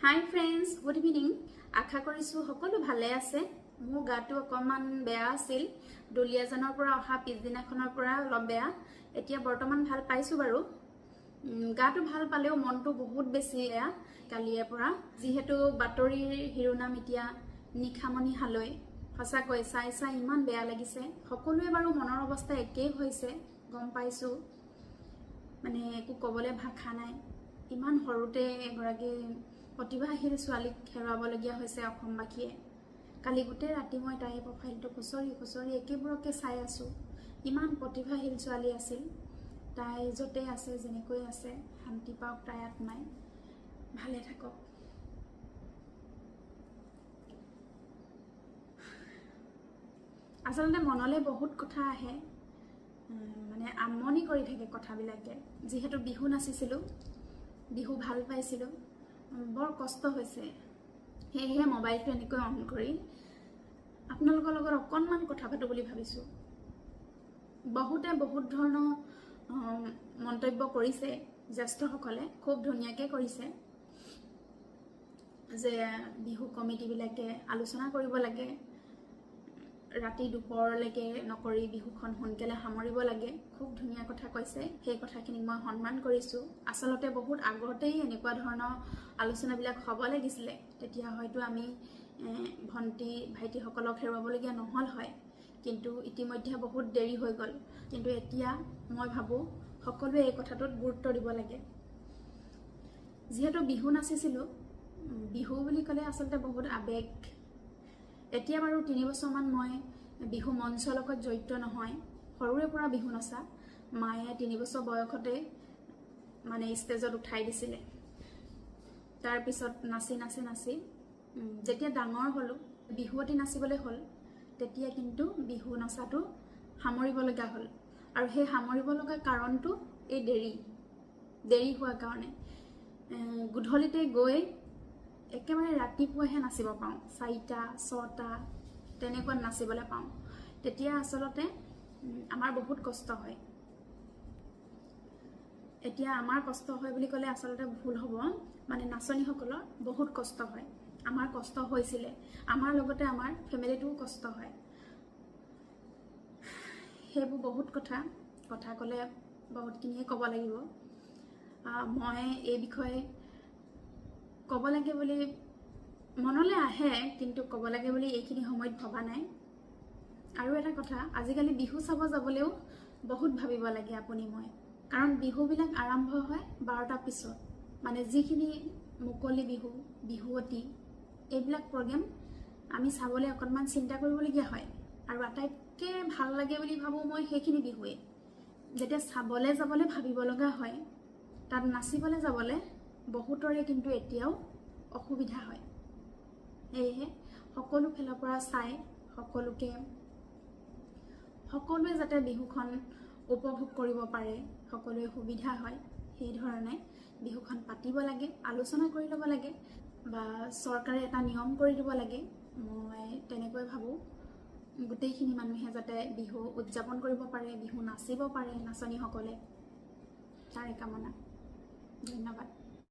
হাই friends, good evening. আশা কৰিছোঁ সকলো ভালে আছে। মোৰ গাটো অকণমান বেয়া আছিল। ডলিয়াজানৰ পৰা অহা পিছদিনাখনৰ পৰা অলপ বেয়া। এতিয়া বৰ্তমান ভাল পাইছোঁ বাৰু। গাটো ভাল পালেও মনটো বহুত বেছি বেয়া কালিৰে পৰা। যিহেতু বাতৰিৰ শিৰোনাম এতিয়া নিশামণি হালৈ। সঁচাকৈ চাই ইমান বেয়া লাগিছে। সকলোৱে বাৰু মনৰ অৱস্থা একেই হৈছে, গম পাইছোঁ। মানে একো ক'বলৈ ভাষা নাই। ইমান সৰুতে এগৰাকী প্ৰতিভাশীল ছোৱালীক হেৰুৱাবলগীয়া হৈছে অসমবাসীয়ে। কালি গোটেই ৰাতি মই তাইৰ প্ৰফাইলটো খুচৰি একেবোৰকে চাই আছোঁ। ইমান প্ৰতিভাশীল ছোৱালী আছিল। তাই য'তে আছে, যেনেকৈ আছে, শান্তি পাওক তাই আত্মাই, ভালে থাকক। আচলতে মনলৈ বহুত কথা আহে, মানে আমনি কৰি থাকে কথাবিলাকে। যিহেতু বিহু নাচিছিলোঁ, বিহু ভাল পাইছিলোঁ, বৰ কষ্ট হৈছে। সেয়েহে মোবাইলটো এনেকৈ অন কৰি আপোনালোকৰ লগত অকণমান কথা পাতোঁ বুলি ভাবিছোঁ। বহুতে বহুত ধৰণৰ মন্তব্য কৰিছে, জ্যেষ্ঠসকলে খুব ধুনীয়াকৈ কৰিছে যে বিহু কমিটিবিলাকে আলোচনা কৰিব লাগে, ৰাতি দুপৰলৈকে নকৰি বিহুখন সোনকালে সামৰিব লাগে। খুব ধুনীয়া কথা কৈছে। সেই কথাখিনিক মই সন্মান কৰিছোঁ। আচলতে বহুত আগতেই এনেকুৱা ধৰণৰ আলোচনাবিলাক হ'ব লাগিছিলে। তেতিয়া হয়তো আমি ভণ্টি ভাইটিসকলক হেৰুৱাবলগীয়া নহ'ল হয়। কিন্তু ইতিমধ্যে বহুত দেৰি হৈ গ'ল। কিন্তু এতিয়া মই ভাবোঁ সকলোৱে এই কথাটোত গুৰুত্ব দিব লাগে। যিহেতু বিহু নাচিছিলোঁ, বিহু বুলি ক'লে আচলতে বহুত আৱেগ। এতিয়া বাৰু 3 বছৰমান মই বিহু মঞ্চৰ লগত জড়িত নহয়। সৰুৰে পৰা বিহু নচা। মায়ে 3 বছৰ বয়সতে মানে ষ্টেজত উঠাই দিছিলে। তাৰপিছত নাচি যেতিয়া ডাঙৰ হ'লোঁ, বিহুৱতী নাচিবলৈ হ'ল, তেতিয়া কিন্তু বিহু নচাটো সামৰিব লগা হ'ল। আৰু সেই সামৰিব লগা কাৰণটো এই দেৰি হোৱাৰ কাৰণে। গধূলিতে গৈ একেবাৰে ৰাতিপুৱাহে নাচিব পাওঁ, 4টা 6টা তেনেকুৱাত নাচিবলৈ পাওঁ। তেতিয়া আচলতে আমাৰ বহুত কষ্ট হয়। এতিয়া আমাৰ কষ্ট হয় বুলি ক'লে আচলতে ভুল হ'ব। মানে নাচনীসকলৰ বহুত কষ্ট হয়। আমাৰ কষ্ট হৈছিলে। আমাৰ লগতে আমাৰ ফেমিলিটোও কষ্ট হয়। সেইবোৰ বহুত কথা ক'লে বহুতখিনিয়ে ক'ব লাগিব। মই এই বিষয়ে ক'ব লাগে বুলি মনলৈ আহে, কিন্তু ক'ব লাগে বুলি এইখিনি সময়ত ভবা নাই। আৰু এটা কথা, আজিকালি বিহু চাব যাবলৈও বহুত ভাবিব লাগে আপুনি মই। কাৰণ বিহুবিলাক আৰম্ভ হয় 12টাৰ পিছত। মানে যিখিনি মুকলি বিহু, বিহুৱতী, এইবিলাক প্ৰগ্ৰেম আমি চাবলৈ অকণমান চিন্তা কৰিবলগীয়া হয়। আৰু আটাইতকৈ ভাল লাগে বুলি ভাবোঁ মই সেইখিনি বিহুৱে। যেতিয়া চাবলৈ যাবলৈ ভাবিব লগা হয়, তাত নাচিবলৈ যাবলৈ বহুতৰে কিন্তু এতিয়াও অসুবিধা হয়। সেয়েহে সকলো ফালৰ পৰা চাই সকলোৱে যাতে বিহুখন উপভোগ কৰিব পাৰে, সকলোৱে সুবিধা হয়, সেইধৰণে বিহুখন পাতিব লাগে, আলোচনা কৰি ল'ব লাগে, বা চৰকাৰে এটা নিয়ম কৰি দিব লাগে। মই তেনেকৈ ভাবোঁ। গোটেইখিনি মানুহে যাতে বিহু উদযাপন কৰিব পাৰে, বিহু নাচিব পাৰে নাচনীসকলে, তাৰে কামনা। ধন্যবাদ।